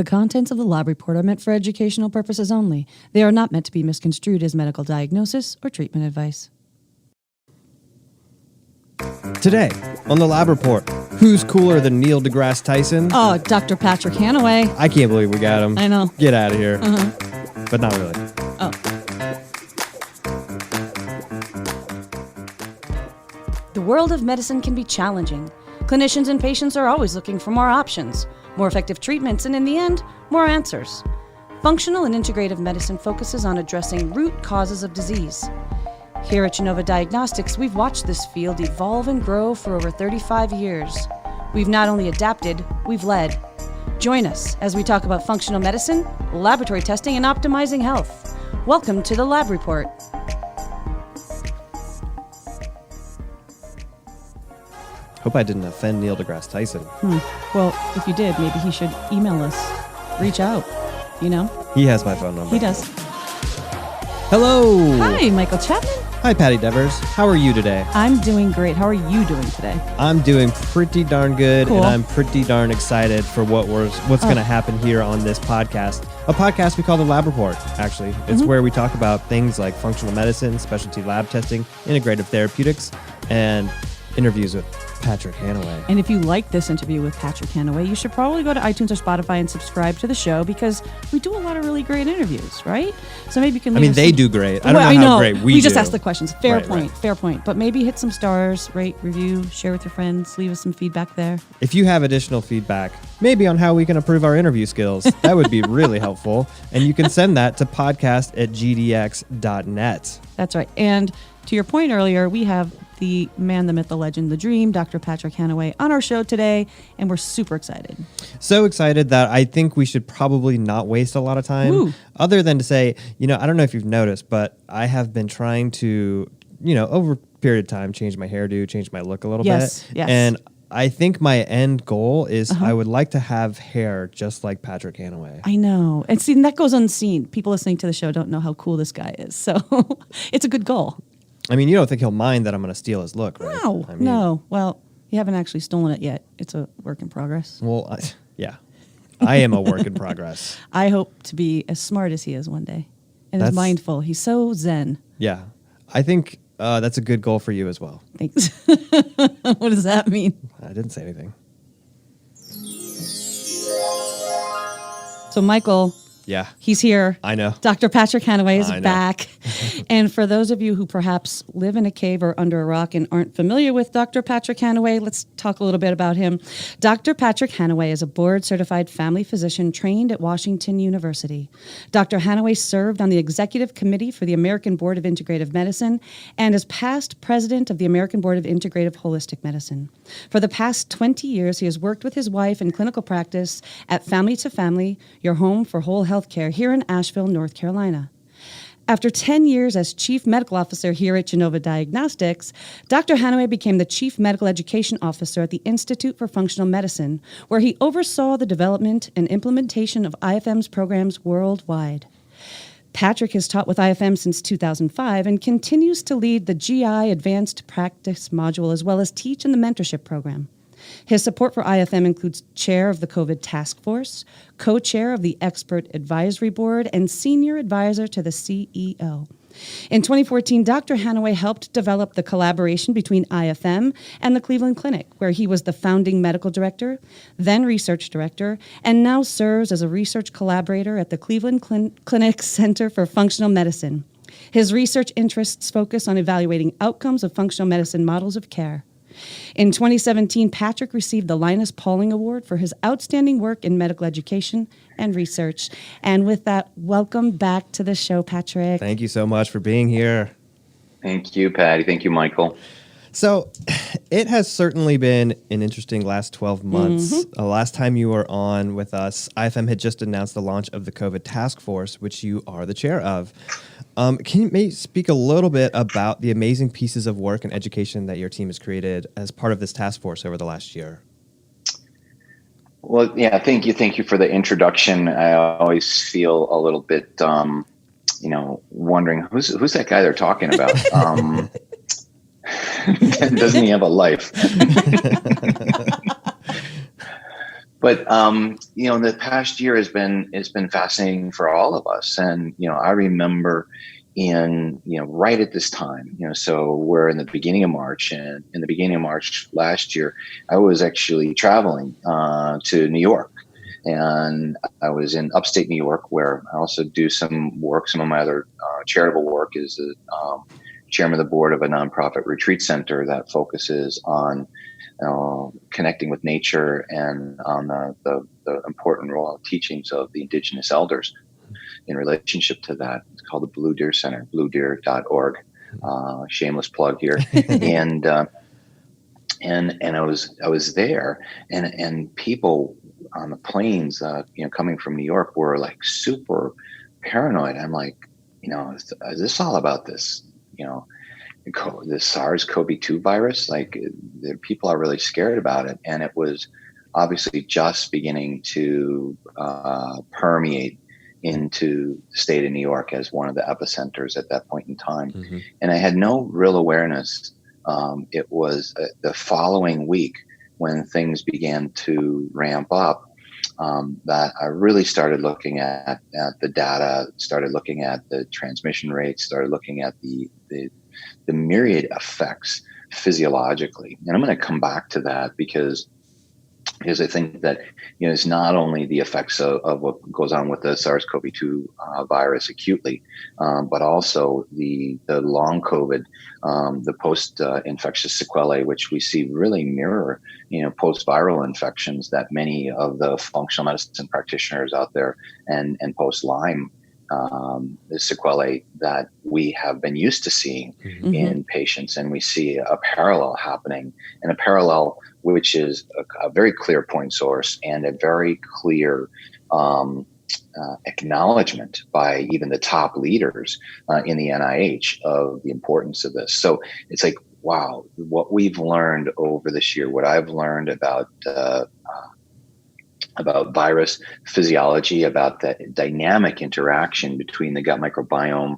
The contents of the lab report are meant for educational purposes only. They are not meant to be misconstrued as medical diagnosis or treatment advice. Today, on the lab report, who's cooler than Neil deGrasse Tyson? Oh, Dr. Patrick Hanaway. I can't believe we got him. I know. Get out of here. But not really. Oh. The world of medicine can be challenging. Clinicians and patients are always looking for more options, more effective treatments, and in the end, more answers. Functional and integrative medicine focuses on addressing root causes of disease. Here at Genova Diagnostics, we've watched this field evolve and grow for over 35 years. We've not only adapted, we've led. Join us as we talk about functional medicine, laboratory testing, and optimizing health. Welcome to the Lab Report. Hope I didn't offend Neil deGrasse Tyson. Well, if you did, maybe he should email us. Reach out, you know? He has my phone number. He does. Hello. Hi, Michael Chapman. Hi, Patty Devers. How are you today? I'm doing great. How are you doing today? I'm doing pretty darn good, Cool. and I'm pretty darn excited for what's going to happen here on this podcast. A podcast we call the Lab Report, actually. It's where we talk about things like functional medicine, specialty lab testing, integrative therapeutics, and interviews with Patrick Hanaway. And if you like this interview with Patrick Hanaway, you should probably go to iTunes or Spotify and subscribe to the show because we do a lot of really great interviews, right? So maybe you can leave us they some- do great. I don't know how great we do. We just ask the questions. Fair Right, point. Fair point. But maybe hit some stars, rate, review, share with your friends, leave us some feedback there. If you have additional feedback, maybe on how we can improve our interview skills, that would be really helpful. And you can send that to podcast@gdx.net. That's right. And to your point earlier, we have the man, the myth, the legend, the dream, Dr. Patrick Hanaway on our show today, and we're super excited. So excited that I think we should probably not waste a lot of time, Woo. other than to say, I don't know if you've noticed, but I have been trying to, over a period of time, change my hairdo, change my look a little Yes, bit. yes. And I think my end goal is I would like to have hair just like Patrick Hanaway. I know. And see, that goes unseen. People listening to the show don't know how cool this guy is. So it's a good goal. I mean, you don't think he'll mind that I'm going to steal his look, right? No, I mean, no. Well, you haven't actually stolen it yet. It's a work in progress. Well, yeah. I am a work in progress. I hope to be as smart as he is one day and as That's- mindful. He's so zen. Yeah. I think that's a good goal for you as well. Thanks. What does that mean? I didn't say anything. So, Michael, Yeah. he's here. I know. Dr. Patrick Hanaway is I know. back. And for those of you who perhaps live in a cave or under a rock and aren't familiar with Dr. Patrick Hanaway, let's talk a little bit about him. Dr. Patrick Hanaway is a board-certified family physician trained at Washington University. Dr. Hanaway served on the executive committee for the American Board of Integrative Medicine and is past president of the American Board of Integrative Holistic Medicine. For the past 20 years, he has worked with his wife in clinical practice at Family to Family, your home for whole health care here in Asheville, North Carolina. After 10 years as Chief Medical Officer here at Genova Diagnostics, Dr. Hanaway became the Chief Medical Education Officer at the Institute for Functional Medicine, where he oversaw the development and implementation of IFM's programs worldwide. Patrick has taught with IFM since 2005 and continues to lead the GI Advanced Practice module as well as teach in the mentorship program. His support for IFM includes chair of the COVID task force, co-chair of the expert advisory board, and senior advisor to the CEO. In 2014, Dr. Hanaway helped develop the collaboration between IFM and the Cleveland Clinic, where he was the founding medical director, then research director, and now serves as a research collaborator at the Cleveland Clinic Center for Functional Medicine. His research interests focus on evaluating outcomes of functional medicine models of care. In 2017, Patrick received the Linus Pauling Award for his outstanding work in medical education and research. And with that, welcome back to the show, Patrick. Thank you so much for being here. Thank you, Patty. Thank you, Michael. So it has certainly been an interesting last 12 months. Last time you were on with us, IFM had just announced the launch of the COVID task force, which you are the chair of. Can you maybe speak a little bit about the amazing pieces of work and education that your team has created as part of this task force over the last year? Well, yeah, thank you. Thank you for the introduction. I always feel a little bit, wondering who's that guy they're talking about? Doesn't he have a life? But the past year has been fascinating for all of us, and I remember right at this time, so we're in the beginning of March, and in the beginning of March last year, I was actually traveling to New York, and I was in upstate New York, where I also do some work. Some of my other charitable work is the chairman of the board of a nonprofit retreat center that focuses on connecting with nature and on the important role of teachings of the indigenous elders in relationship to that. It's called the Blue Deer Center, bluedeer.org. Shameless plug here. and I was there, and people on the planes, coming from New York, were like super paranoid. I'm like, is this all about this, the SARS-CoV-2 virus? Like, the people are really scared about it, and it was obviously just beginning to permeate into the state of New York as one of the epicenters at that point in time. Mm-hmm. And I had no real awareness. It was the following week when things began to ramp up, that I really started looking at the data, started looking at the transmission rates, started looking at the myriad effects physiologically. And I'm going to come back to that because I think that it's not only the effects of what goes on with the SARS-CoV-2 virus acutely, but also the long COVID, the post-infectious sequelae, which we see really mirror post-viral infections that many of the functional medicine practitioners out there and post-Lyme the sequelae that we have been used to seeing mm-hmm. in patients. And we see a parallel happening, and a parallel which is a very clear point source and a very clear acknowledgement by even the top leaders in the NIH of the importance of this. So it's like, wow, what we've learned over this year, what I've learned about virus physiology, about the dynamic interaction between the gut microbiome,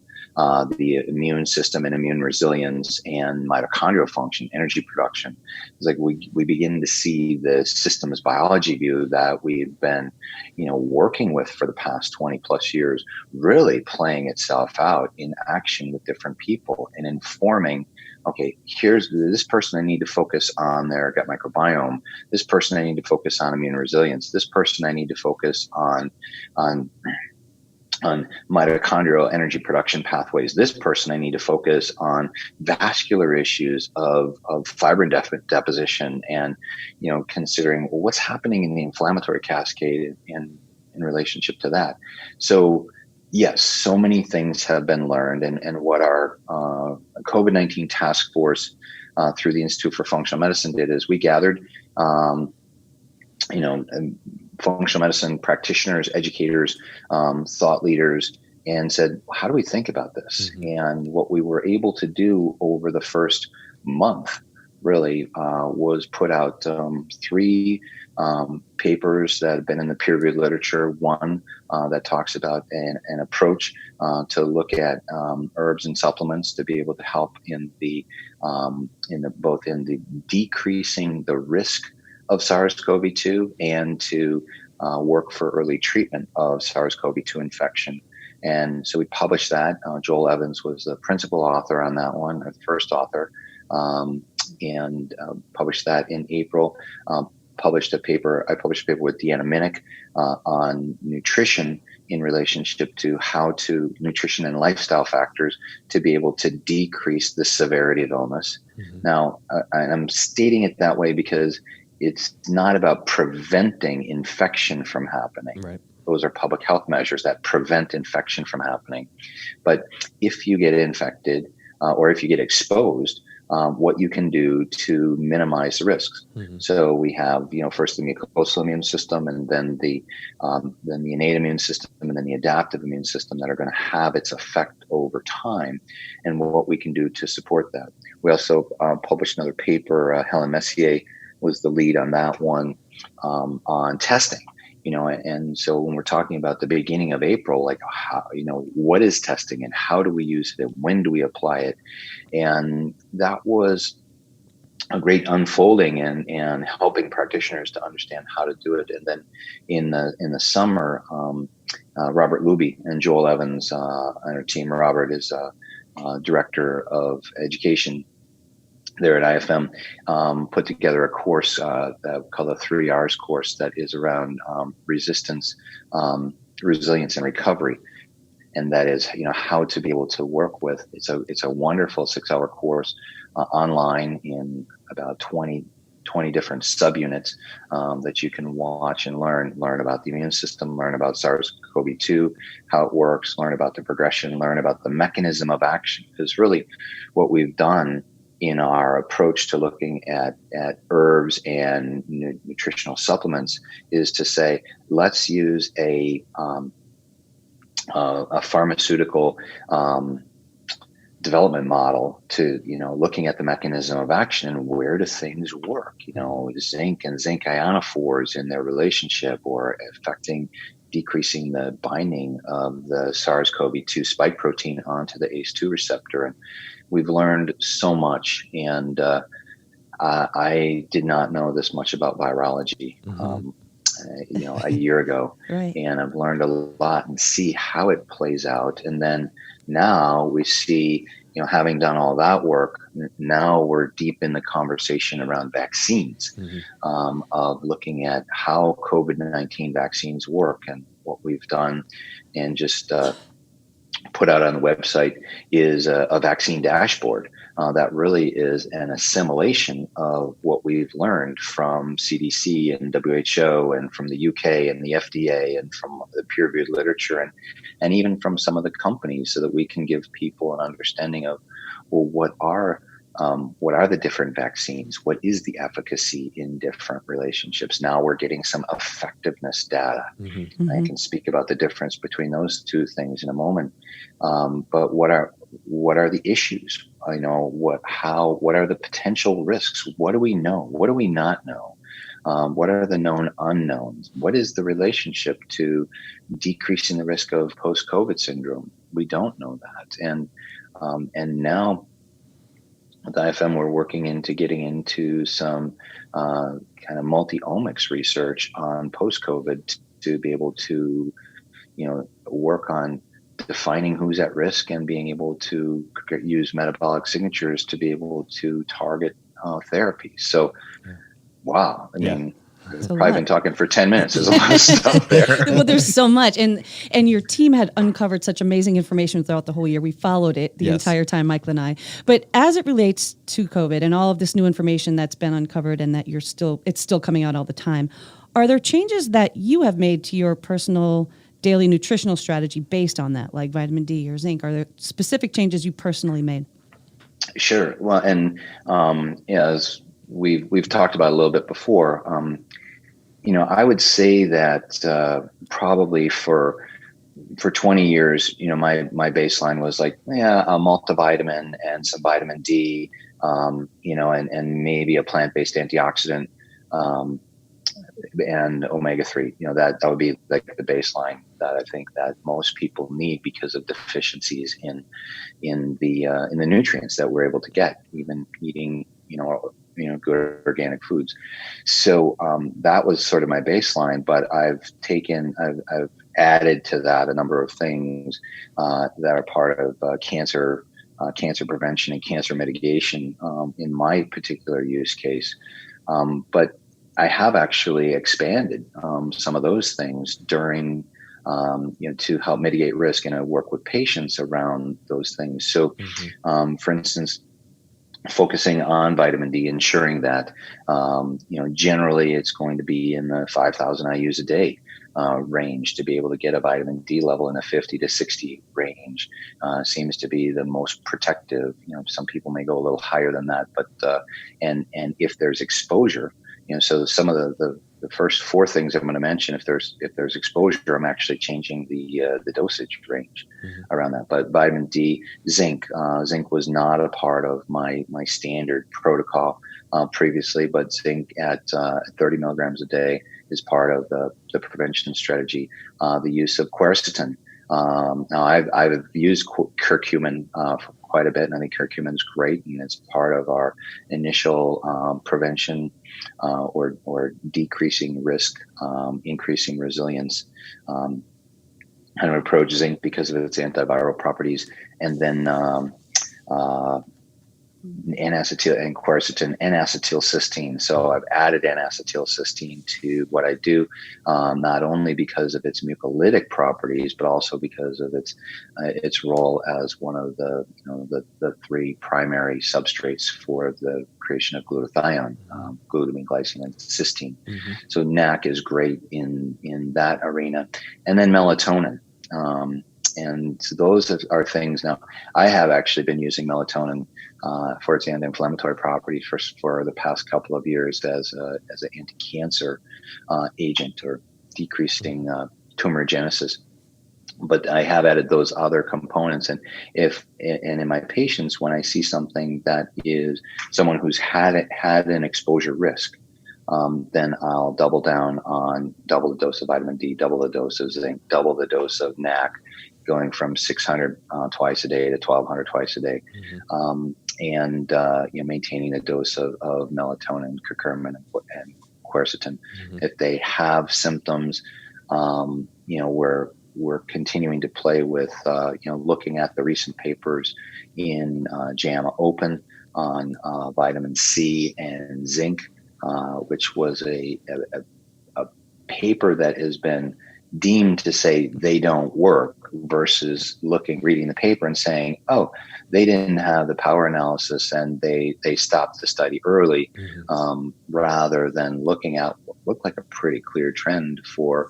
the immune system and immune resilience, and mitochondrial function, energy production. It's like we begin to see the systems biology view that we've been, working with for the past 20 plus years, really playing itself out in action with different people and informing, okay, here's this person I need to focus on their gut microbiome. This person I need to focus on immune resilience. This person I need to focus on mitochondrial energy production pathways. This person I need to focus on vascular issues of fibrin deposition, and considering what's happening in the inflammatory cascade in relationship to that. So yes, so many things have been learned, and what our COVID-19 task force through the Institute for Functional Medicine did is we gathered, functional medicine practitioners, educators, thought leaders, and said, how do we think about this? Mm-hmm. And what we were able to do over the first month really was put out 3 papers that have been in the peer-reviewed literature. One that talks about an approach to look at herbs and supplements to be able to help in the decreasing the risk of SARS-CoV-2 and to work for early treatment of SARS-CoV-2 infection. And so we published that. Joel Evans was the principal author on that one, the first author, and published that in April. I published a paper with Deanna Minnick on nutrition in relationship to how to nutrition and lifestyle factors to be able to decrease the severity of illness. Mm-hmm. Now, I'm stating it that way because it's not about preventing infection from happening. Right. Those are public health measures that prevent infection from happening. But if you get infected or if you get exposed, what you can do to minimize the risks. Mm-hmm. So we have, first the mucosal immune system, and then the innate immune system, and then the adaptive immune system that are going to have its effect over time, and what we can do to support that. We also published another paper. Helen Messier was the lead on that one, on testing. And so when we're talking about the beginning of April, like how, what is testing and how do we use it and when do we apply it? And that was a great unfolding and helping practitioners to understand how to do it. And then in the summer, Robert Luby and Joel Evans and our team. Robert is director of education there at IFM, put together a course that called the 3 R's course that is around resistance, resilience, and recovery. And that is, how to be able to work with. It's a wonderful 6-hour course online in about 20 different subunits that you can watch and learn about the immune system, learn about SARS-CoV-2, how it works, learn about the progression, learn about the mechanism of action. Because really what we've done in our approach to looking at herbs and nutritional supplements is to say, let's use a pharmaceutical development model to, looking at the mechanism of action and where do things work, zinc and zinc ionophores in their relationship, or decreasing the binding of the SARS-CoV-2 spike protein onto the ACE2 receptor. And we've learned so much. And I did not know this much about virology. A year ago. Right. And I've learned a lot and see how it plays out. And then now we see, having done all that work, now we're deep in the conversation around vaccines, of looking at how COVID-19 vaccines work. And what we've done and just put out on the website is a vaccine dashboard that really is an assimilation of what we've learned from CDC and WHO and from the UK and the FDA and from the peer-reviewed literature and even from some of the companies, so that we can give people an understanding of, well, what are the different vaccines? What is the efficacy in different relationships? Now we're getting some effectiveness data. I can speak about the difference between those two things in a moment. But what are the issues? What are the potential risks? What do we know? What do we not know? What are the known unknowns? What is the relationship to decreasing the risk of post-COVID syndrome? We don't know that. And now at IFM, we're working into getting into some kind of multi-omics research on post-COVID to be able to, work on defining who's at risk and being able to use metabolic signatures to be able to target therapy. So, wow. I mean, I've probably been talking for 10 minutes. There's a lot of stuff there. Well, there's so much. And your team had uncovered such amazing information throughout the whole year. We followed it the entire time, Michael and I. But as it relates to COVID and all of this new information that's been uncovered and that it's still coming out all the time, are there changes that you have made to your personal daily nutritional strategy based on that, like vitamin D or zinc? Are there specific changes you personally made? Sure. Well, and as we've talked about a little bit before, I would say that probably for 20 years, my baseline was like, a multivitamin and some vitamin D, and maybe a plant-based antioxidant, and omega-3. That would be like the baseline that I think that most people need because of deficiencies in the nutrients that we're able to get, even eating, good organic foods. So that was sort of my baseline, but I've added to that a number of things that are part of cancer prevention and cancer mitigation in my particular use case. But I have actually expanded some of those things during, to help mitigate risk, and I work with patients around those things. So, for instance, focusing on vitamin D, ensuring that, generally it's going to be in the 5,000 IUs a day range to be able to get a vitamin D level in the 50 to 60 range. Seems to be the most protective. Some people may go a little higher than that, but and if there's exposure, so some of the first 4 things I'm going to mention, if there's exposure, I'm actually changing the dosage range around that. But vitamin D, zinc was not a part of my standard protocol previously, but zinc at 30 milligrams a day is part of the prevention strategy. The use of quercetin. Now I've used curcumin quite a bit, and I think curcumin is great, and it's part of our initial prevention or decreasing risk, increasing resilience kind of approach. Zinc because of its antiviral properties, and then N-acetyl and quercetin, N-acetylcysteine. So I've added N-acetylcysteine to what I do, not only because of its mucolytic properties, but also because of its role as one of the three primary substrates for the creation of glutathione, glutamine, glycine, and cysteine. Mm-hmm. So NAC is great in that arena, and then melatonin. And those are things. Now, I have actually been using melatonin for its anti-inflammatory properties for the past couple of years as an anti-cancer agent or decreasing tumorigenesis. But I have added those other components, and in my patients, when I see something that is someone who's had an exposure risk, then I'll double down on double the dose of vitamin D, double the dose of zinc, double the dose of NAC, going from 600 twice a day to 1,200 twice a day, and maintaining a dose of melatonin, curcumin, and quercetin. Mm-hmm. If they have symptoms, we're continuing to play with looking at the recent papers in JAMA Open on vitamin C and zinc, which was a paper that has been deemed to say they don't work, versus reading the paper and saying, oh, they didn't have the power analysis and they stopped the study early, rather than looking at what looked like a pretty clear trend for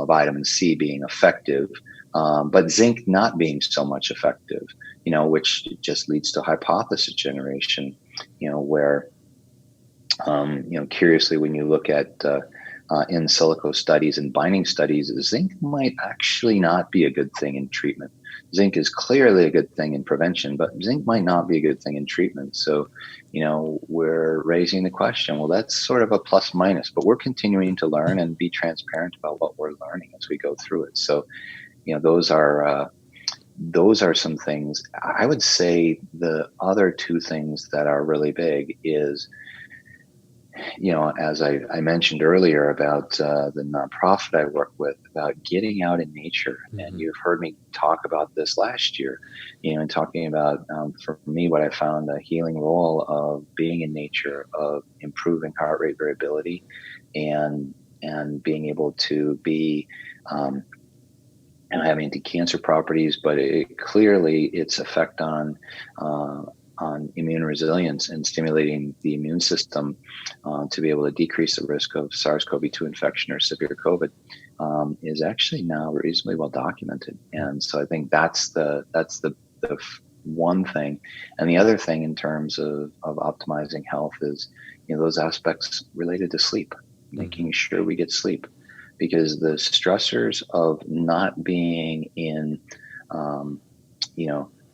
vitamin C being effective, but zinc not being so much effective, which just leads to hypothesis generation, where, curiously, when you look at in silico studies and binding studies, zinc might actually not be a good thing in treatment. Zinc is clearly a good thing in prevention, but zinc might not be a good thing in treatment. So, we're raising the question, well, that's sort of a plus minus, but we're continuing to learn and be transparent about what we're learning as we go through it. So, those are some things. I would say the other two things that are really big is, as I mentioned earlier about the nonprofit I work with, about getting out in nature. Mm-hmm. And you've heard me talk about this last year, and talking about, for me, what I found a healing role of being in nature, of improving heart rate variability, and being able to be, having anti-cancer properties, but clearly its effect on immune resilience and stimulating the immune system to be able to decrease the risk of SARS-CoV-2 infection or severe COVID is actually now reasonably well documented. And so I think that's the one thing. And the other thing in terms of optimizing health is, those aspects related to sleep, making sure we get sleep, because the stressors of not being in,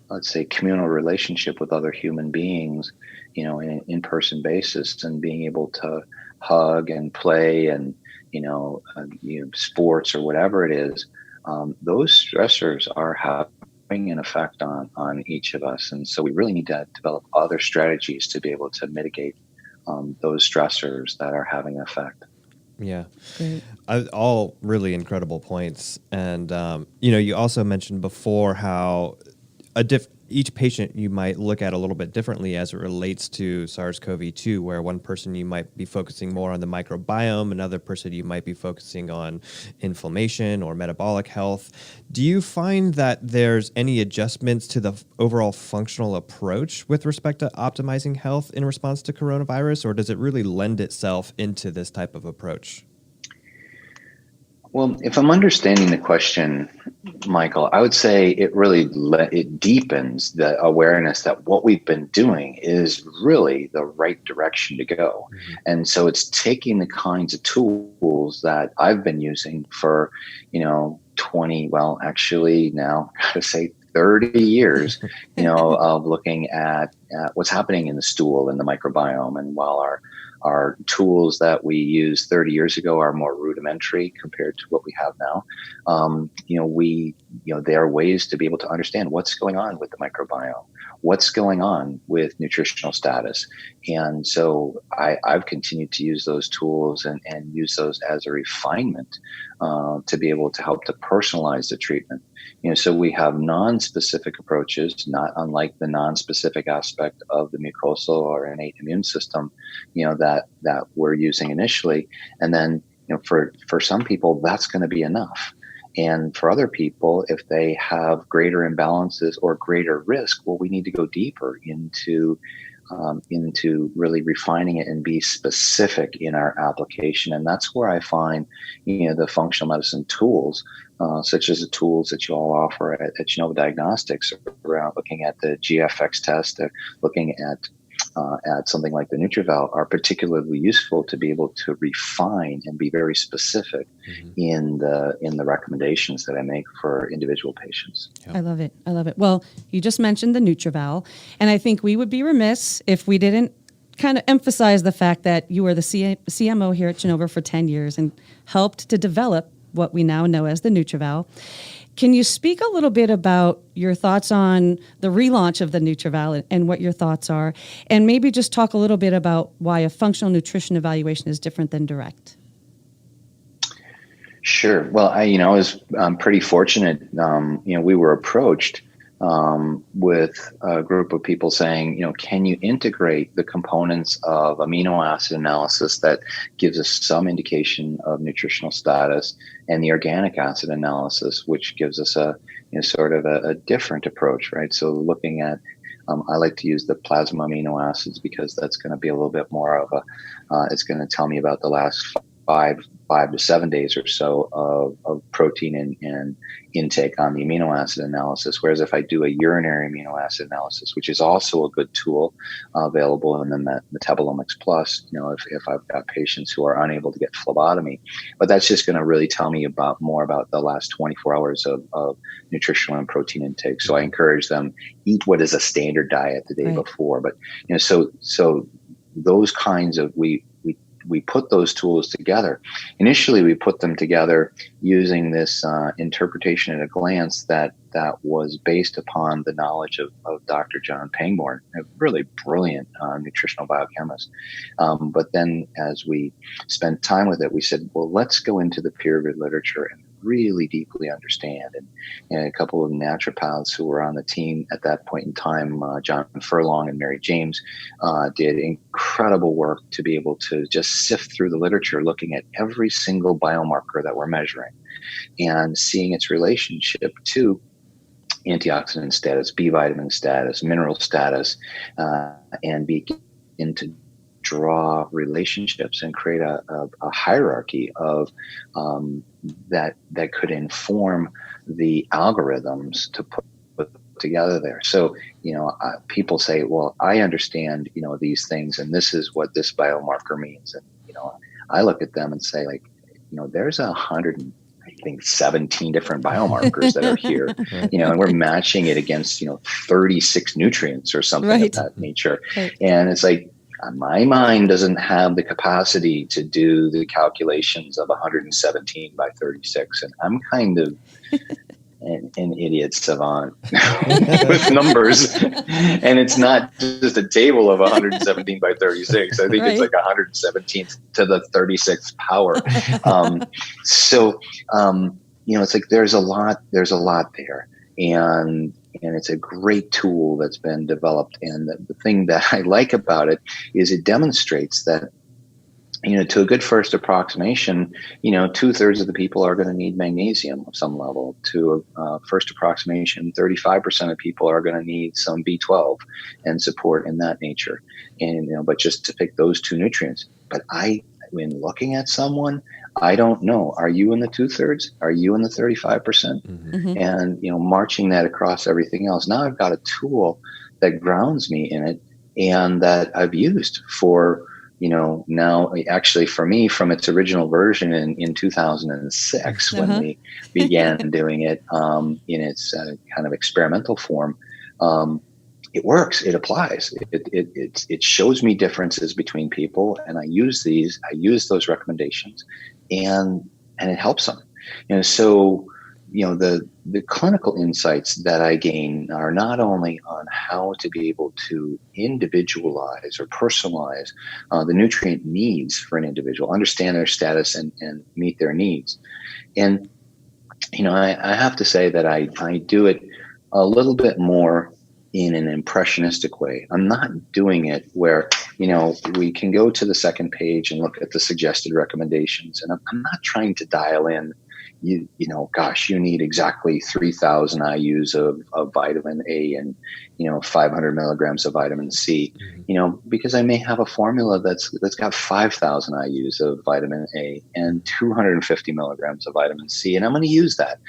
let's say, communal relationship with other human beings, in an in-person basis, and being able to hug and play and, sports or whatever it is, those stressors are having an effect on each of us. And so we really need to develop other strategies to be able to mitigate those stressors that are having an effect. Yeah. All really incredible points. And, you also mentioned before how each patient you might look at a little bit differently as it relates to SARS-CoV-2, where one person you might be focusing more on the microbiome, another person you might be focusing on inflammation or metabolic health. Do you find that there's any adjustments to the overall functional approach with respect to optimizing health in response to coronavirus, or does it really lend itself into this type of approach? Well, if I'm understanding the question, Michael, I would say it deepens the awareness that what we've been doing is really the right direction to go. Mm-hmm. And so it's taking the kinds of tools that I've been using for, 20, well, actually now I gotta say 30 years, of looking at what's happening in the stool and the microbiome. And while our tools that we used 30 years ago are more rudimentary compared to what we have now, there are ways to be able to understand what's going on with the microbiome. what's going on with nutritional status. And so I've continued to use those tools and use those as a refinement to be able to help to personalize the treatment. So we have non-specific approaches, not unlike the non-specific aspect of the mucosal or innate immune system, that we're using initially. And then, for some people, that's going to be enough. And for other people, if they have greater imbalances or greater risk, well, we need to go deeper into really refining it and be specific in our application. And that's where I find, the functional medicine tools, such as the tools that you all offer at Genova Diagnostics around looking at the GFX test, looking at something like the NutrEval, are particularly useful to be able to refine and be very specific in the recommendations that I make for individual patients. Yep. I love it. Well, you just mentioned the NutrEval, and I think we would be remiss if we didn't kind of emphasize the fact that you were the CMO here at Genova for 10 years and helped to develop what we now know as the NutrEval. Can you speak a little bit about your thoughts on the relaunch of the NutrEval and what your thoughts are, and maybe just talk a little bit about why a functional nutrition evaluation is different than direct? Sure. Well, I was pretty fortunate. We were approached with a group of people saying, can you integrate the components of amino acid analysis that gives us some indication of nutritional status, and the organic acid analysis, which gives us a sort of a different approach, right? So looking at, I like to use the plasma amino acids because that's going to be a little bit more of it's going to tell me about the last 5 to 7 days or so of protein and intake on the amino acid analysis. Whereas if I do a urinary amino acid analysis, which is also a good tool available in the Metabolomics Plus, if I've got patients who are unable to get phlebotomy, but that's just going to really tell me more about the last 24 hours of nutritional and protein intake. So I encourage them, eat what is a standard diet the day before. But, so those kinds of, we put those tools together. Initially, we put them together using this interpretation at a glance that was based upon the knowledge of Dr. John Pangborn, a really brilliant nutritional biochemist. But then as we spent time with it, we said, well, let's go into the peer-reviewed literature and really deeply understand. And a couple of naturopaths who were on the team at that point in time, John Furlong and Mary James, did incredible work to be able to just sift through the literature, looking at every single biomarker that we're measuring and seeing its relationship to antioxidant status, B vitamin status, mineral status, and begin to draw relationships and create a hierarchy of that could inform the algorithms to put together there. So, people say, well, I understand, these things, and this is what this biomarker means. And, I look at them and say, like, there's 17 different biomarkers that are here, and we're matching it against, 36 nutrients or something of that nature. Right. And it's like, my mind doesn't have the capacity to do the calculations of 117 by 36. And I'm kind of an idiot savant with numbers. And it's not just a table of 117 by 36. I think it's like 117 to the 36th power. It's like there's a lot there. And it's a great tool that's been developed. And the thing that I like about it is it demonstrates that, to a good first approximation, 2/3 of the people are going to need magnesium of some level. To a first approximation, 35% of people are going to need some B12 and support in that nature. And, but just to pick those two nutrients. But when looking at someone, I don't know. Are you in the 2/3? Are you in the 35%? Mm-hmm. And, marching that across everything else. Now I've got a tool that grounds me in it and that I've used for, now actually for me from its original version in 2006, when we began doing it in its kind of experimental form. It works. It applies. It shows me differences between people, and I use those recommendations, and it helps them. So the clinical insights that I gain are not only on how to be able to individualize or personalize the nutrient needs for an individual, understand their status and meet their needs. And, I have to say that I do it a little bit more in an impressionistic way. I'm not doing it where, we can go to the second page and look at the suggested recommendations. And I'm not trying to dial in, you need exactly 3,000 IUs of vitamin A and, 500 milligrams of vitamin C, because I may have a formula that's got 5,000 IUs of vitamin A and 250 milligrams of vitamin C. And I'm going to use that,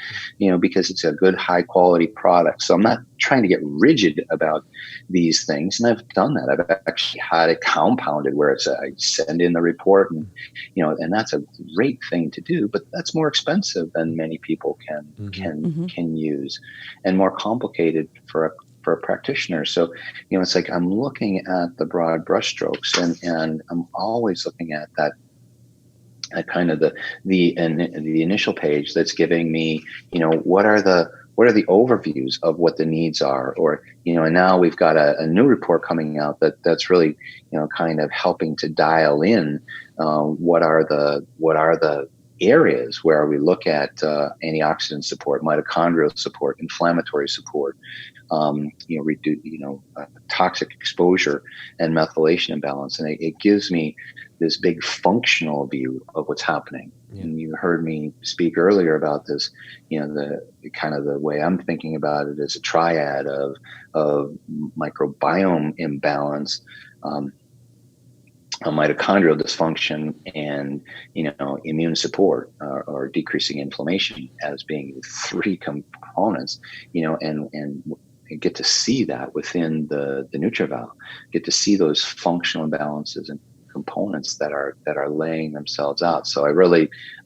because it's a good, high quality product. So I'm not trying to get rigid about these things. And I've done that. I've actually had it compounded where I send in the report and, and that's a great thing to do, but that's more expensive than many people can use, and more complicated for a practitioner. So, it's like I'm looking at the broad brushstrokes, and I'm always looking at that at kind of the initial page that's giving me, what are the overviews of what the needs are, or, and now we've got a new report coming out that's really, kind of helping to dial in what are the areas where we look at antioxidant support, mitochondrial support, inflammatory support, toxic exposure and methylation imbalance. And it gives me this big functional view of what's happening. Yeah. And you heard me speak earlier about this, the kind of the way I'm thinking about it is a triad of microbiome imbalance, a mitochondrial dysfunction, and immune support or decreasing inflammation as being three components, and get to see that within the NutrEval, get to see those functional imbalances and components that are laying themselves out. So I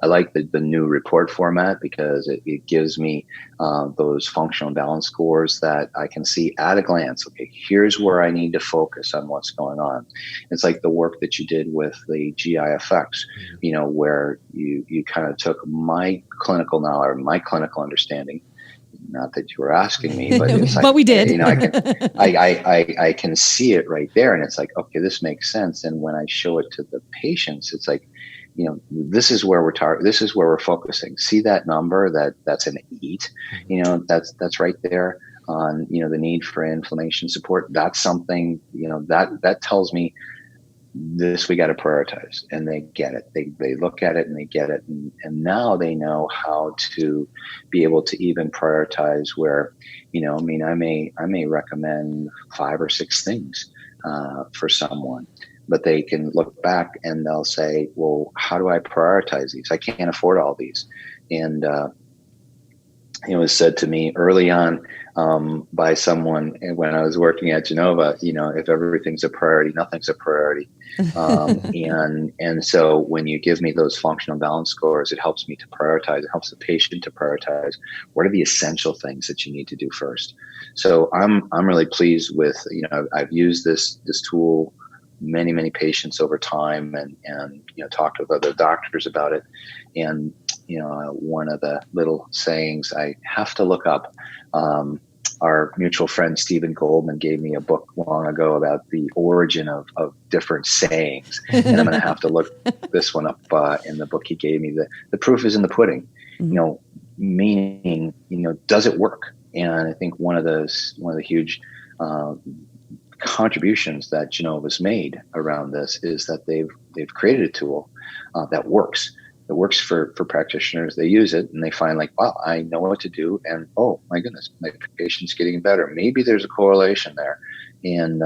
like the new report format because it gives me those functional balance scores that I can see at a glance. Okay, here's where I need to focus on what's going on. It's like the work that you did with the GIFX, where you kind of took my clinical knowledge, my clinical understanding. Not that you were asking me, but it's like, but we did. I can see it right there, and it's like, okay, this makes sense. And when I show it to the patients, it's like, this is where this is where we're focusing. See that number that's an 8, that's right there on the need for inflammation support. That's something that tells me this we got to prioritize, and they get it. They look at it and they get it, and now they know how to be able to even prioritize where, I may recommend 5 or 6 things for someone, but they can look back and they'll say, well, how do I prioritize these? I can't afford all these. And it was said to me early on by someone when I was working at Genova, if everything's a priority, nothing's a priority. And so when you give me those functional balance scores, it helps me to prioritize. It helps the patient to prioritize what are the essential things that you need to do first. So I'm really pleased with, I've used this tool many patients over time, and talked with other doctors about it. And one of the little sayings I have to look up, our mutual friend Stephen Goldman gave me a book long ago about the origin of different sayings, and I'm going to have to look this one up in the book he gave me. The proof is in the pudding, meaning does it work? And I think one of the huge contributions that Genova's made around this is that they've created a tool that works. It works for practitioners. They use it and they find like, wow, I know what to do. And oh my goodness, my patient's getting better. Maybe there's a correlation there, and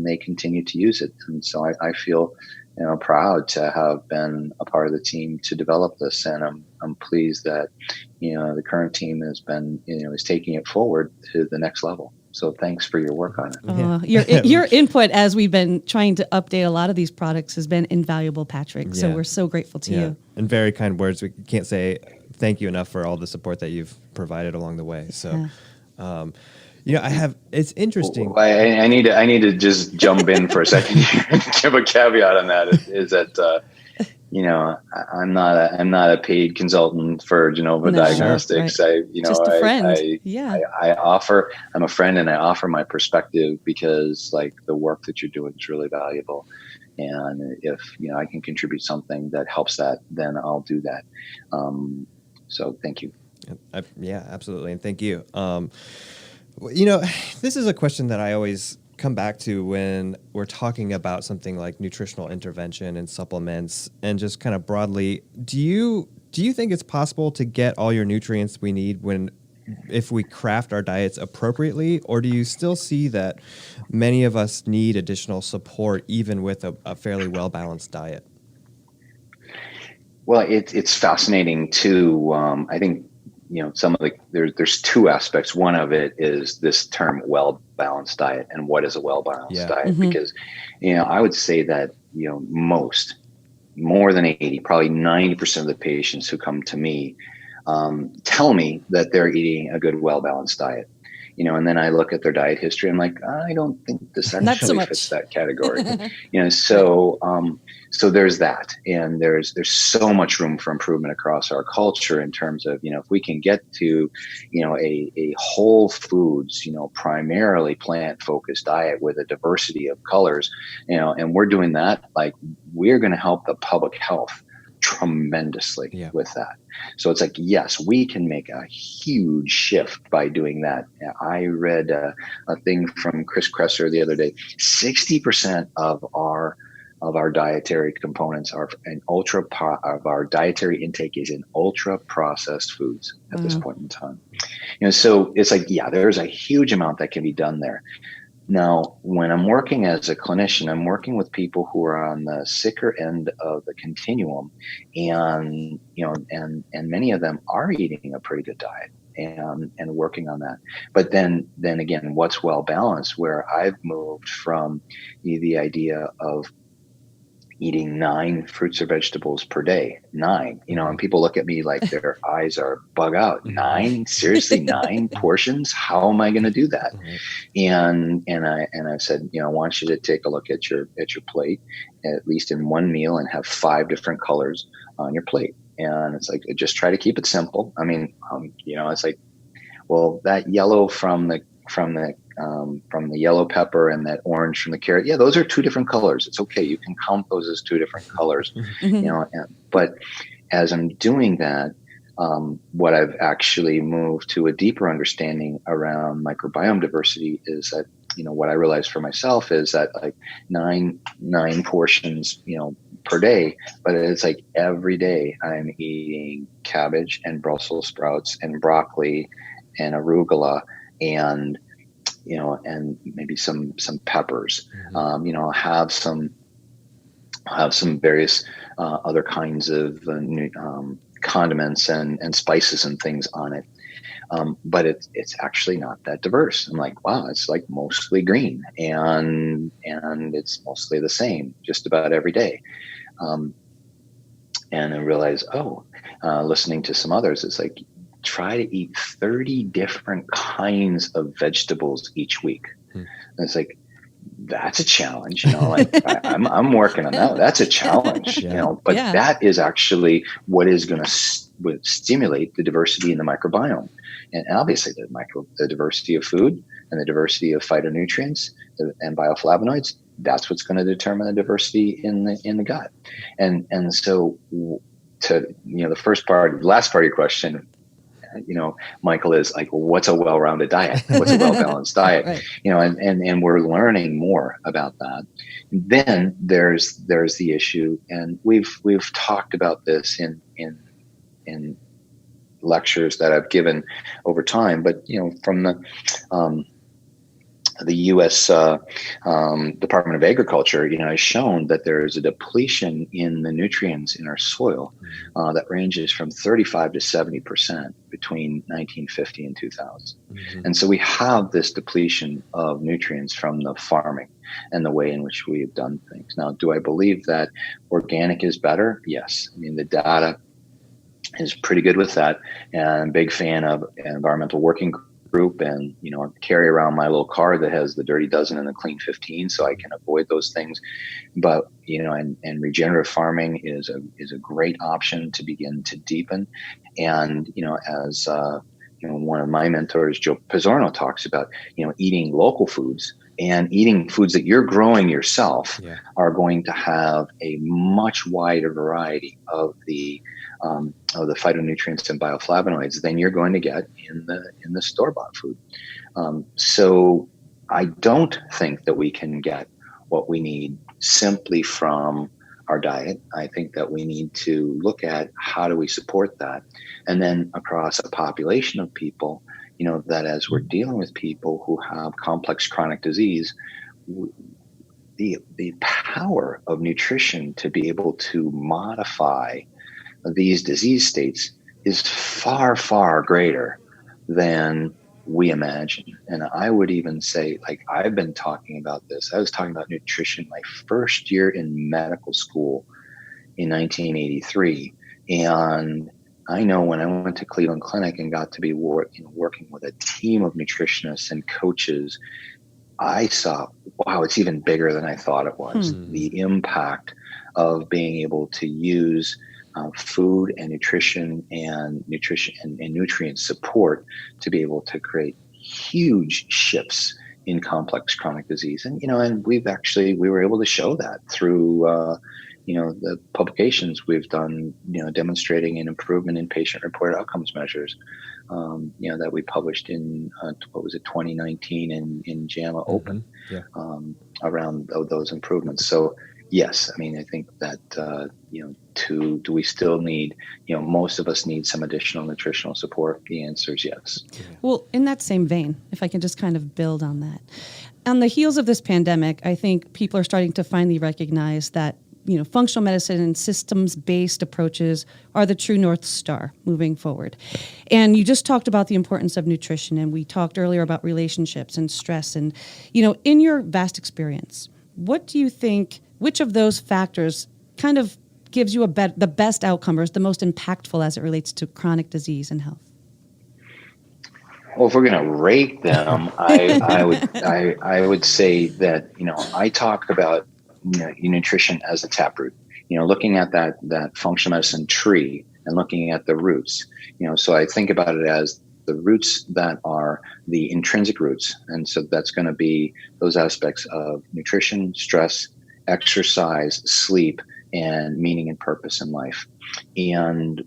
they continue to use it. And so I feel proud to have been a part of the team to develop this. And I'm pleased that, the current team has been, is taking it forward to the next level. So thanks for your work on it. Your input as we've been trying to update a lot of these products has been invaluable, Patrick. So we're so grateful to you. And very kind words. We can't say thank you enough for all the support that you've provided along the way. So, it's interesting. Well, I need to just jump in for a second here and give a caveat on that is that, I'm not a paid consultant for Genova No, Diagnostics. right. Just a friend. Yeah. I'm a friend, and I offer my perspective because like the work that you're doing is really valuable. And if, I can contribute something that helps that, then I'll do that. So thank you. Yeah, absolutely. And thank you. This is a question that I always come back to when we're talking about something like nutritional intervention and supplements, and just kind of broadly, do you think it's possible to get all your nutrients we need if we craft our diets appropriately, or do you still see that many of us need additional support even with a fairly well-balanced diet? Well, it's fascinating too. I think some of there's two aspects. One of it is this term well-balanced diet, and what is a well-balanced diet? Mm-hmm. Because I would say that more than 80, probably 90% of the patients who come to me tell me that they're eating a good well-balanced diet. And then I look at their diet history. I'm like, I don't think this actually fits that category. So there's that, and there's so much room for improvement across our culture in terms of if we can get to a whole foods primarily plant focused diet with a diversity of colors, and we're doing that, like we're going to help the public health tremendously with that. So it's like, yes, we can make a huge shift by doing that. I read a thing from Chris Kresser the other day. 60% of our dietary components are of our dietary intake is in ultra processed foods at this point in time. So it's like, there's a huge amount that can be done there. Now, when I'm working as a clinician, I'm working with people who are on the sicker end of the continuum, and many of them are eating a pretty good diet and working on that. But then again, what's well balanced? Where I've moved from the idea of eating 9 fruits or vegetables per day. 9, and people look at me like their eyes are bug out. 9? Seriously, 9 portions? How am I going to do that? And I said, I want you to take a look at your plate, at least in one meal, and have 5 different colors on your plate. And it's like, just try to keep it simple. I mean, it's like, well, that yellow from the yellow pepper and that orange from the carrot. Yeah, those are 2 different colors. It's okay. You can count those as 2 different colors. But as I'm doing that, what I've actually moved to a deeper understanding around microbiome diversity is that, what I realized for myself is that like 9 portions, per day, but it's like every day I'm eating cabbage and Brussels sprouts and broccoli and arugula and and maybe some peppers. Have some various other kinds of condiments and spices and things on it. But it's actually not that diverse. I'm like, wow, it's like mostly green and it's mostly the same just about every day. And I realized, listening to some others, it's like, try to eat 30 different kinds of vegetables each week. And it's like, that's a challenge, I'm working on that. That's a challenge, but that is actually what is going to stimulate the diversity in the microbiome. And obviously the diversity of food and the diversity of phytonutrients and bioflavonoids, that's what's going to determine the diversity in the gut. And so to, the last part of your question, Michael, is like, well, what's a well-rounded diet? What's a well-balanced diet? Right. And we're learning more about that. Then there's the issue, and we've talked about this in lectures that I've given over time, but from the U.S. Department of Agriculture, has shown that there is a depletion in the nutrients in our soil that ranges from 35 to 70% between 1950 and 2000. And so we have this depletion of nutrients from the farming and the way in which we have done things. Now, do I believe that organic is better? Yes. I mean, the data is pretty good with that, and I'm a big fan of Environmental Working group and, carry around my little card that has the dirty dozen and the clean 15 so I can avoid those things. But, and regenerative farming is a great option to begin to deepen. And, as, one of my mentors, Joe Pizzorno, talks about, eating local foods and eating foods that you're growing yourself are going to have a much wider variety of the phytonutrients and bioflavonoids than you're going to get in the store-bought food. So I don't think that we can get what we need simply from our diet. I think that we need to look at how do we support that, and then across a population of people, that as we're dealing with people who have complex chronic disease, the power of nutrition to be able to modify these disease states is far, far greater than we imagine. And I would even say, like, I've been talking about this. I was talking about nutrition my first year in medical school in 1983. And I know when I went to Cleveland Clinic and got to be working with a team of nutritionists and coaches, I saw, wow, it's even bigger than I thought it was. The impact of being able to use food and nutrition and nutrient support to be able to create huge shifts in complex chronic disease. And, and we were able to show that through, the publications we've done, demonstrating an improvement in patient-reported outcomes measures, that we published in, 2019 in JAMA Open, around those improvements. So, yes, I mean, I think that, do we still need, most of us need some additional nutritional support? The answer is yes. Well, in that same vein, if I can just kind of build on that, on the heels of this pandemic, I think people are starting to finally recognize that, functional medicine and systems-based approaches are the true North Star moving forward. And you just talked about the importance of nutrition, and we talked earlier about relationships and stress. And, in your vast experience, what do you think, which of those factors kind of gives you the best outcome or is the most impactful as it relates to chronic disease and health? Well, if we're going to rate them, I would say that, I talk about nutrition as a taproot, looking at that functional medicine tree and looking at the roots, so I think about it as the roots that are the intrinsic roots. And so that's going to be those aspects of nutrition, stress, exercise, sleep, and meaning and purpose in life. And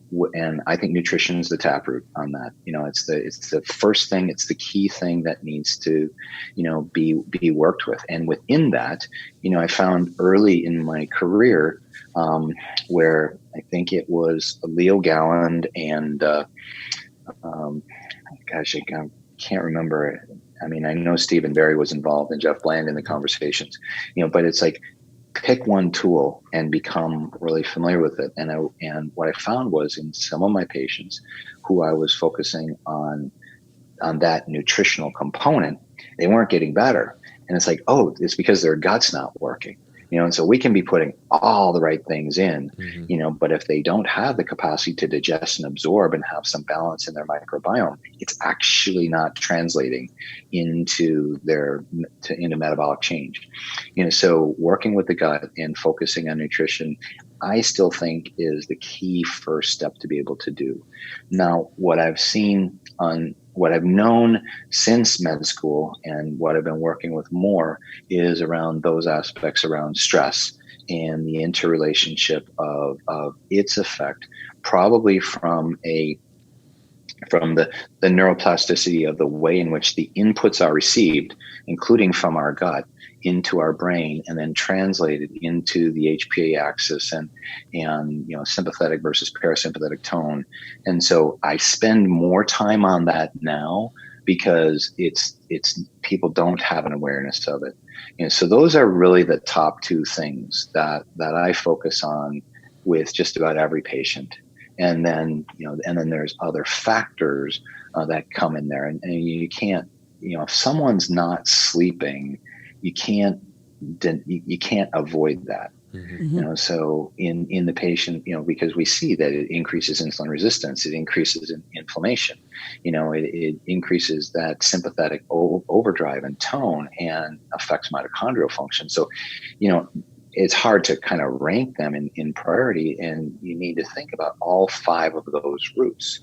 I think nutrition is the taproot on that. It's the first thing, it's the key thing that needs to, be worked with. And within that, I found early in my career, where I think it was Leo Galland and, I can't remember. I mean, I know Stephen Barry was involved and Jeff Bland in the conversations, but it's like, pick one tool and become really familiar with it. And what I found was in some of my patients who I was focusing on that nutritional component, they weren't getting better. And it's like, oh, it's because their gut's not working. And so we can be putting all the right things in, but if they don't have the capacity to digest and absorb and have some balance in their microbiome, it's actually not translating into metabolic change. So working with the gut and focusing on nutrition, I still think is the key first step to be able to do. Now, what I've known since med school and what I've been working with more is around those aspects around stress and the interrelationship of its effect, probably from the neuroplasticity of the way in which the inputs are received, including from our gut, into our brain and then translated into the HPA axis and sympathetic versus parasympathetic tone. And so I spend more time on that now because it's people don't have an awareness of it. So those are really the top two things that I focus on with just about every patient. And then, there's other factors that come in there, and you can't, if someone's not sleeping, you can't avoid that. So in the patient, because we see that it increases insulin resistance, it increases inflammation, it increases that sympathetic overdrive and tone and affects mitochondrial function. So, it's hard to kind of rank them in priority, and you need to think about all 5 of those roots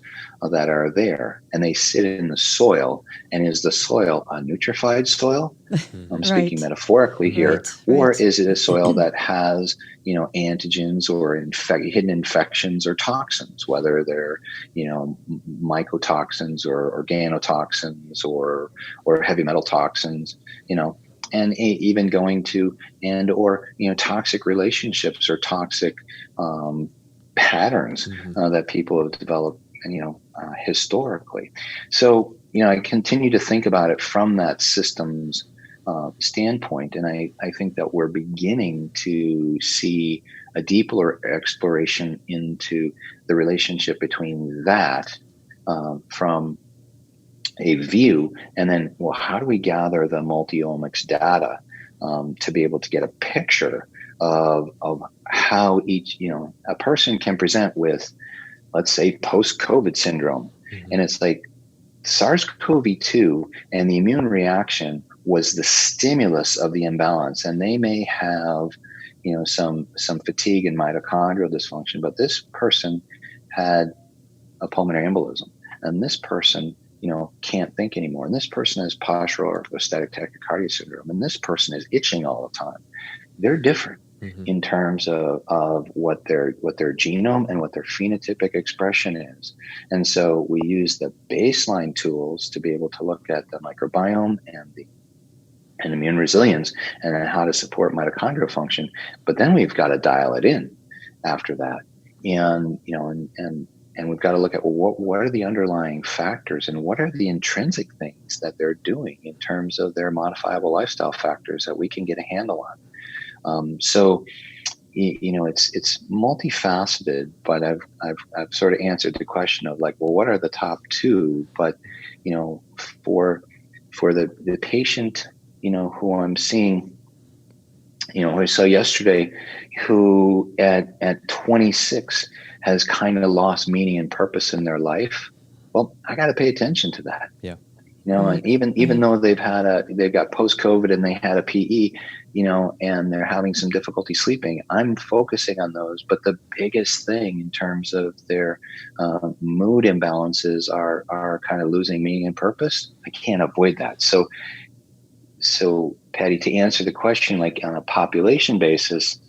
that are there, and they sit in the soil. And is the soil a nutrified soil? I'm speaking metaphorically here, or is it a soil that has, antigens or hidden infections or toxins, whether they're, mycotoxins or organotoxins or heavy metal toxins, and even going to or toxic relationships or toxic patterns that people have developed historically. So I continue to think about it from that systems standpoint, and I think that we're beginning to see a deeper exploration into the relationship between that from a view, and then, well, how do we gather the multi-omics data to be able to get a picture of how each, a person can present with, let's say, post-COVID syndrome. And it's like SARS-CoV-2 and the immune reaction was the stimulus of the imbalance. And they may have, some fatigue and mitochondrial dysfunction, but this person had a pulmonary embolism, and this person can't think anymore. And this person has postural orthostatic tachycardia syndrome. And this person is itching all the time. They're different in terms of what their genome and what their phenotypic expression is. And so we use the baseline tools to be able to look at the microbiome and immune resilience and then how to support mitochondrial function. But then we've got to dial it in after that. And we've got to look at, well, what are the underlying factors and what are the intrinsic things that they're doing in terms of their modifiable lifestyle factors that we can get a handle on. So, it's multifaceted, but I've sort of answered the question of like, well, what are the top 2? But, for the patient, who I'm seeing, I saw yesterday who at 26 has kind of lost meaning and purpose in their life. Well, I got to pay attention to that. Yeah. And even though they've got post-COVID and they had a PE, and they're having some difficulty sleeping, I'm focusing on those. But the biggest thing in terms of their mood imbalances are kind of losing meaning and purpose. I can't avoid that. So Patty, to answer the question, like on a population basis,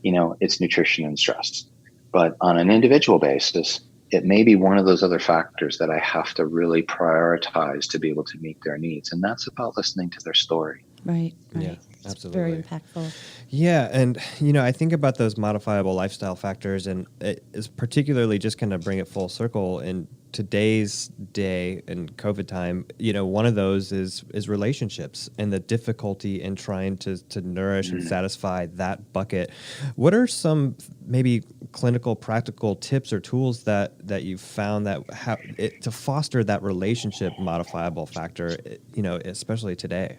it's nutrition and stress. But on an individual basis, it may be one of those other factors that I have to really prioritize to be able to meet their needs. And that's about listening to their story. Right. Yeah, It's absolutely. very impactful. Yeah. And, I think about those modifiable lifestyle factors, and it is particularly just kind of bring it full circle in today's day and COVID time. One of those is relationships and the difficulty in trying to nourish and satisfy that bucket. What are some maybe clinical practical tips or tools that you've found that to foster that relationship modifiable factor, especially today?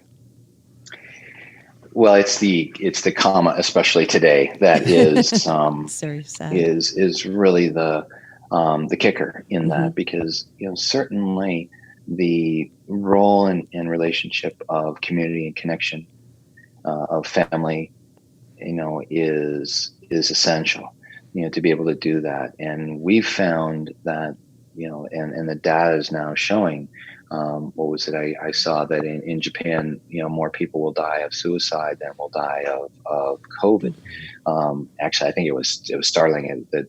Well, it's the comma, especially today, that is Very sad. is really the kicker in that, because certainly the role and relationship of community and connection of family is essential to be able to do that. And we've found that and the data is now showing, what was it? I saw that in Japan, more people will die of suicide than will die of COVID. Actually, I think it was startling that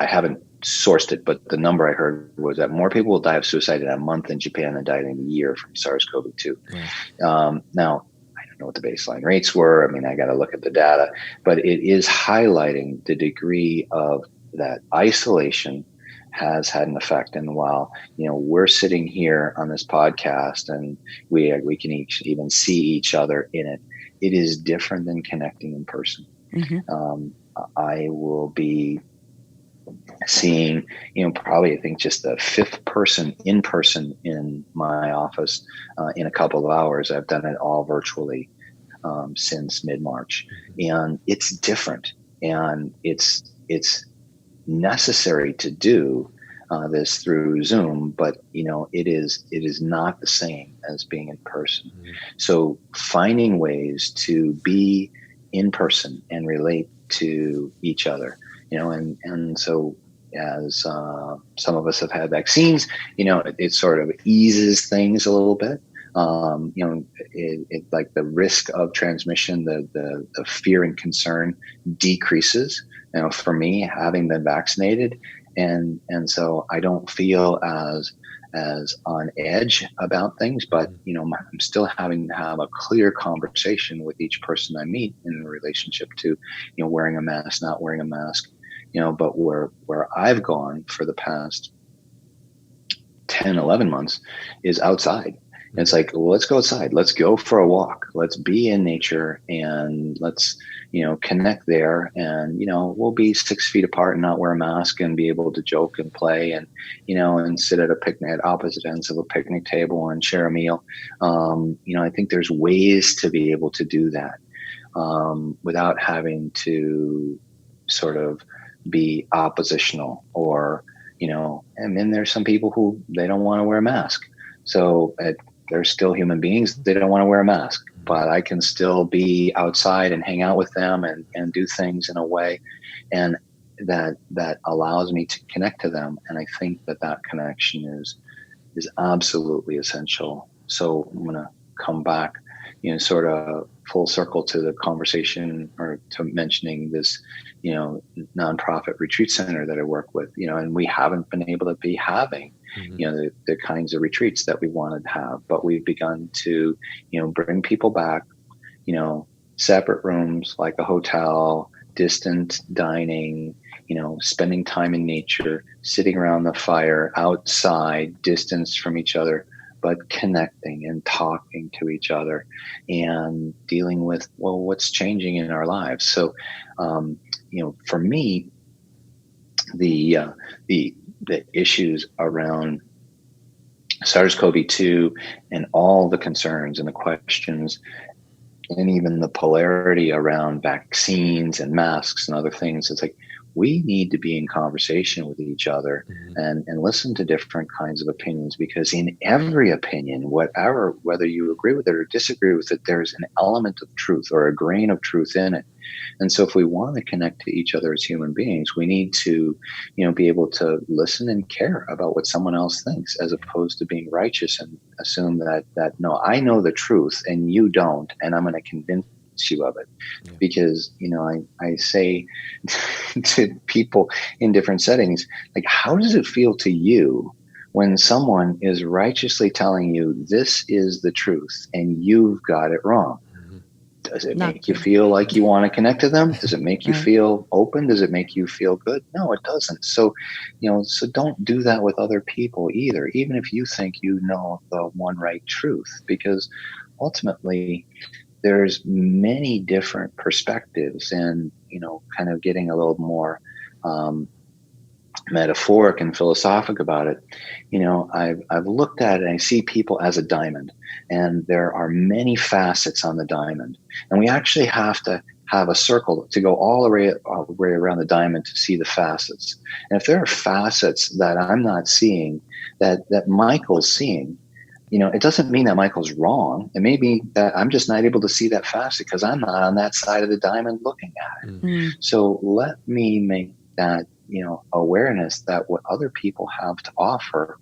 I haven't sourced it, but the number I heard was that more people will die of suicide in a month in Japan than died in a year from SARS-CoV-2. Now, I don't know what the baseline rates were. I mean, I got to look at the data, but it is highlighting the degree of that isolation has had an effect. And while we're sitting here on this podcast and we can even see each other in it, it is different than connecting in person. I will be seeing probably I think just the 5th person in person in my office in a couple of hours. I've done it all virtually. since mid-March, and it's different, and it's necessary to do this through Zoom, but it is not the same as being in person. So finding ways to be in person and relate to each other, and so as some of us have had vaccines, it sort of eases things a little bit. It like the risk of transmission, the fear and concern decreases. For me, having been vaccinated, and so I don't feel as on edge about things, but I'm still having to have a clear conversation with each person I meet in relationship to wearing a mask, not wearing a mask. But where I've gone for the past 10, 11 months is outside. And it's like, well, let's go outside. Let's go for a walk. Let's be in nature, and let's, connect there. And, we'll be 6 feet apart and not wear a mask and be able to joke and play and, and sit at a picnic at opposite ends of a picnic table and share a meal. I think there's ways to be able to do that without having to sort of be oppositional or, and then there's some people who they don't want to wear a mask. So they're still human beings. They don't want to wear a mask, but I can still be outside and hang out with them and do things in a way and that allows me to connect to them. And I think that connection is absolutely essential. So I'm going to come back, sort of full circle to the conversation or to mentioning this, nonprofit retreat center that I work with, and we haven't been able to be having, the kinds of retreats that we wanted to have, but we've begun to, bring people back, separate rooms like a hotel, distant dining, spending time in nature, sitting around the fire, outside, distance from each other, but connecting and talking to each other and dealing with, well, what's changing in our lives. So, for me, the issues around SARS-CoV-2 and all the concerns and the questions and even the polarity around vaccines and masks and other things, it's like we need to be in conversation with each other and listen to different kinds of opinions, because in every opinion, whether you agree with it or disagree with it, there's an element of truth or a grain of truth in it. And so if we want to connect to each other as human beings, we need to, be able to listen and care about what someone else thinks, as opposed to being righteous and assume that no, I know the truth and you don't, and I'm going to convince you of it. Yeah. Because, I say to people in different settings, like, how does it feel to you when someone is righteously telling you this is the truth and you've got it wrong? Does it make you feel like you want to connect to them? Does it make you feel open? Does it make you feel good? No, it doesn't. So, so don't do that with other people either, even if you think you know the one right truth, because ultimately there's many different perspectives, and, kind of getting a little more metaphoric and philosophic about it. I've looked at it and I see people as a diamond, and there are many facets on the diamond, and we actually have to have a circle to go all the way around the diamond to see the facets. And if there are facets that I'm not seeing that Michael's seeing, it doesn't mean that Michael's wrong. It may be that I'm just not able to see that facet because I'm not on that side of the diamond looking at it. So let me make that awareness that what other people have to offer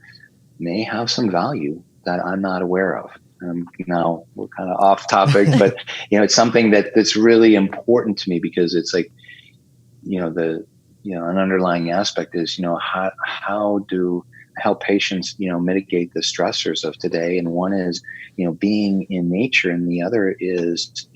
may have some value that I'm not aware of. Now we're kind of off topic, but it's something that's really important to me, because it's like, an underlying aspect is, how do I help patients, mitigate the stressors of today? And one is, being in nature, and the other is,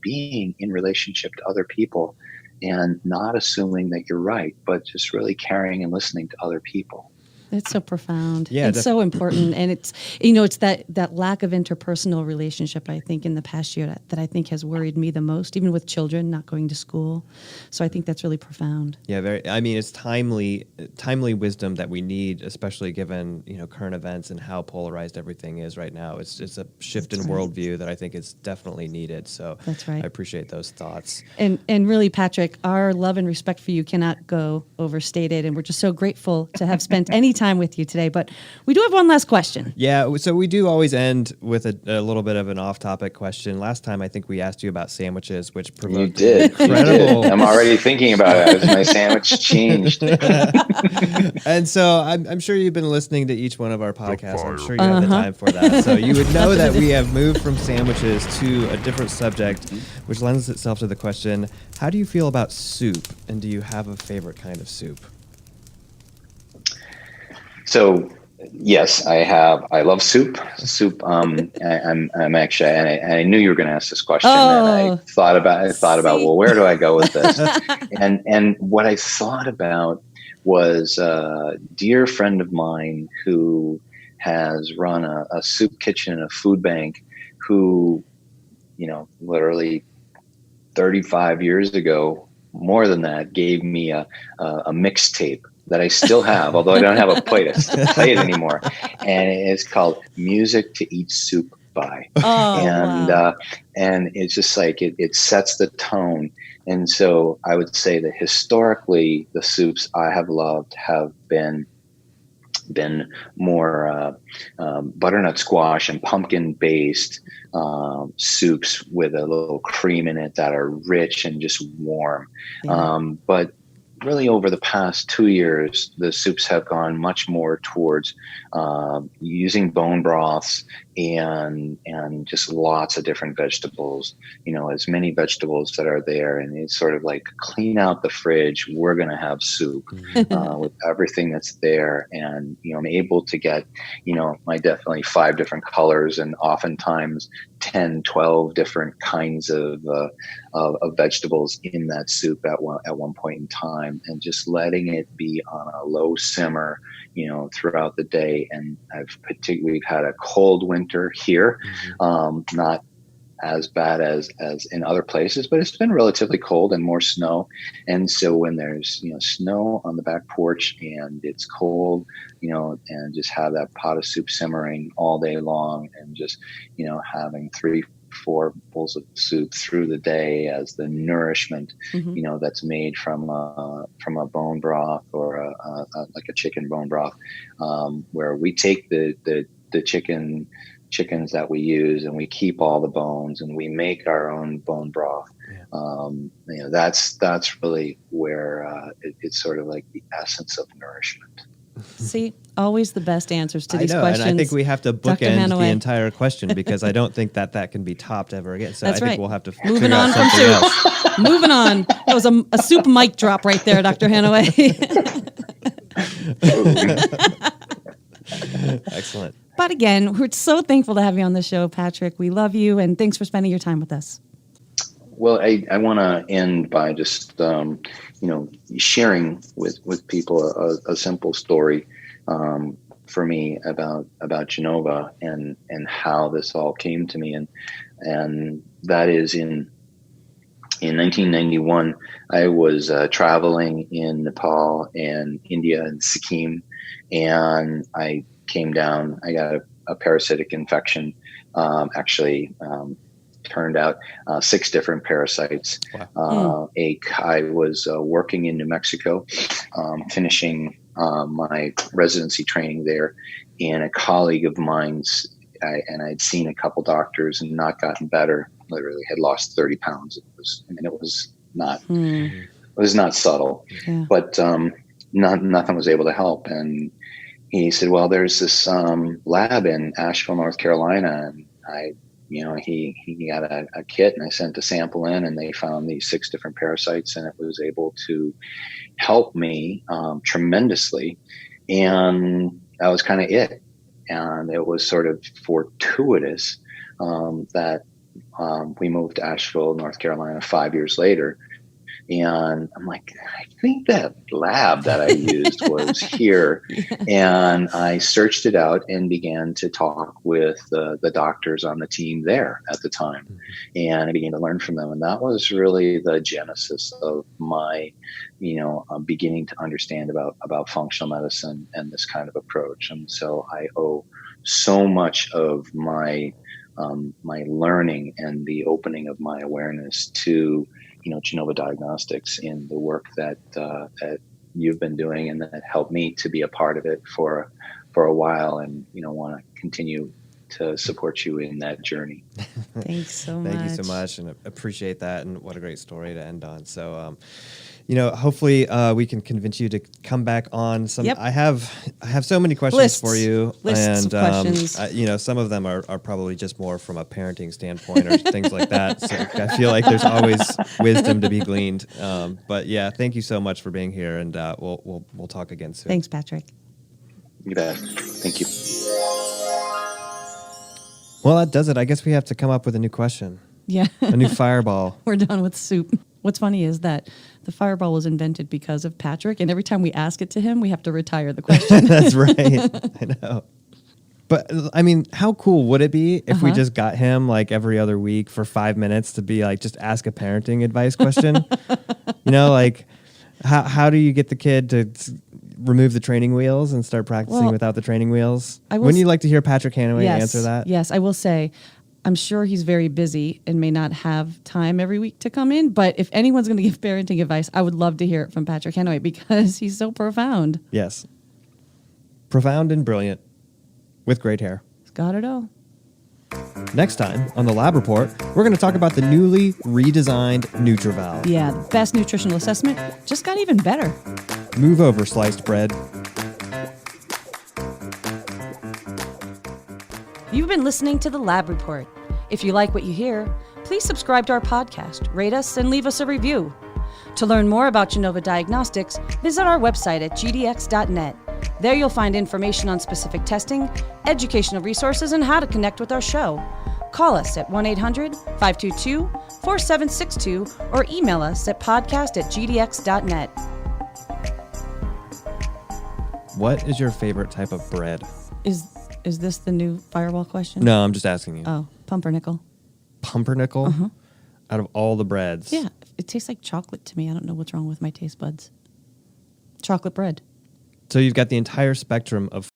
being in relationship to other people, and not assuming that you're right, but just really caring and listening to other people. It's so profound. Yeah, It's so important. And it's, it's that lack of interpersonal relationship, I think, in the past year that I think has worried me the most, even with children not going to school. So I think that's really profound. Yeah, it's timely wisdom that we need, especially given, current events and how polarized everything is right now. It's a shift in worldview that I think is definitely needed. So that's right. I appreciate those thoughts. And really, Patrick, our love and respect for you cannot go overstated. And we're just so grateful to have spent any time with you today. But we do have one last question. Yeah, so we do always end with a little bit of an off-topic question. Last time, I think we asked you about sandwiches, which provoked incredible. I'm already thinking about it. Has my sandwich changed? And so I'm sure you've been listening to each one of our podcasts. I'm sure you have the time for that. So you would know that we have moved from sandwiches to a different subject, which lends itself to the question, how do you feel about soup? And do you have a favorite kind of soup? So, yes, I have. I love soup. Soup. I'm actually. And I knew you were going to ask this question, and I thought about. Well, where do I go with this? and what I thought about was a dear friend of mine who has run a soup kitchen, a food bank, who, literally 35 years ago, more than that, gave me a mixtape that I still have, although I don't have a playlist to play it anymore. And it's called Music to Eat Soup By. And it's just like, it sets the tone. And so I would say that historically, the soups I have loved have been more butternut squash and pumpkin based soups with a little cream in it that are rich and just warm. But really over the past 2 years, the soups have gone much more towards using bone broths and just lots of different vegetables, as many vegetables that are there. And it's sort of like, clean out the fridge. We're going to have soup with everything that's there. And, I'm able to get, my definitely 5 different colors and oftentimes 10, 12 different kinds of vegetables in that soup at one point in time, and just letting it be on a low simmer, throughout the day. And we've had a cold winter here, not as bad as in other places, but it's been relatively cold and more snow. And so when there's, snow on the back porch and it's cold, and just have that pot of soup simmering all day long, and just, having 3-4 bowls of soup through the day as the nourishment, that's made from a bone broth or like a chicken bone broth, where we take the chickens that we use and we keep all the bones and we make our own bone broth. That's really where it's sort of like the essence of nourishment. See, always the best answers to these questions. And I think we have to bookend the entire question, because I don't think that can be topped ever again. So That's I think right. we'll have to moving figure on out from something soup. else. Moving on. That was a soup mic drop right there, Dr. Hanaway. Excellent. But again, we're so thankful to have you on the show, Patrick. We love you, and thanks for spending your time with us. Well, I want to end by just, sharing with people a simple story for me about Genova and how this all came to me. And that is in 1991, I was traveling in Nepal and India and Sikkim, and I came down. I got a parasitic infection, turned out 6 different parasites. Wow. I was working in New Mexico, finishing my residency training there, and a colleague of mine's, I'd seen a couple doctors and not gotten better. Literally had lost 30 pounds. It was not subtle, but nothing was able to help. And he said, well, there's this lab in Asheville, North Carolina, and he got a kit, and I sent a sample in, and they found these 6 different parasites, and it was able to help me tremendously. And that was kind of it. And it was sort of fortuitous that we moved to Asheville, North Carolina 5 years later, And I'm like, I think that lab that I used was here. And I searched it out and began to talk with the doctors on the team there at the time. And I began to learn from them. And that was really the genesis of my, beginning to understand about functional medicine and this kind of approach. And so I owe so much of my my learning and the opening of my awareness to Genova Diagnostics in the work that you've been doing, and that helped me to be a part of it for a while, and want to continue to support you in that journey. Thanks so much. Thank you so much, and appreciate that, and what a great story to end on. So, hopefully we can convince you to come back on. Yep. I have so many questions for you, Lists of questions. Some of them are probably just more from a parenting standpoint or things like that. So I feel like there's always wisdom to be gleaned. But yeah, thank you so much for being here, and we'll talk again soon. Thanks, Patrick. You bet. Thank you. Well, that does it. I guess we have to come up with a new question. Yeah. A new fireball. We're done with soup. What's funny is that the fireball was invented because of Patrick, and every time we ask it to him, we have to retire the question. That's right. I know. But I mean, how cool would it be if we just got him like every other week for 5 minutes to be like, just ask a parenting advice question? Like how do you get the kid to remove the training wheels and start practicing without the training wheels? Wouldn't you like to hear Patrick Hanaway answer that? Yes, I will say, I'm sure he's very busy and may not have time every week to come in, but if anyone's going to give parenting advice, I would love to hear it from Patrick Hanaway because he's so profound. Yes. Profound and brilliant with great hair. He's got it all. Next time on the Lab Report, we're going to talk about the newly redesigned NutrEval. Yeah, the best nutritional assessment just got even better. Move over, sliced bread. You've been listening to the Lab Report. If you like what you hear, please subscribe to our podcast, rate us, and leave us a review. To learn more about Genova Diagnostics, visit our website at gdx.net. There you'll find information on specific testing, educational resources, and how to connect with our show. Call us at 1-800-522-4762 or email us at podcast@gdx.net. What is your favorite type of bread? Is this the new fireball question? No, I'm just asking you. Oh, pumpernickel. Pumpernickel? Out of all the breads? Yeah, it tastes like chocolate to me. I don't know what's wrong with my taste buds. Chocolate bread. So you've got the entire spectrum of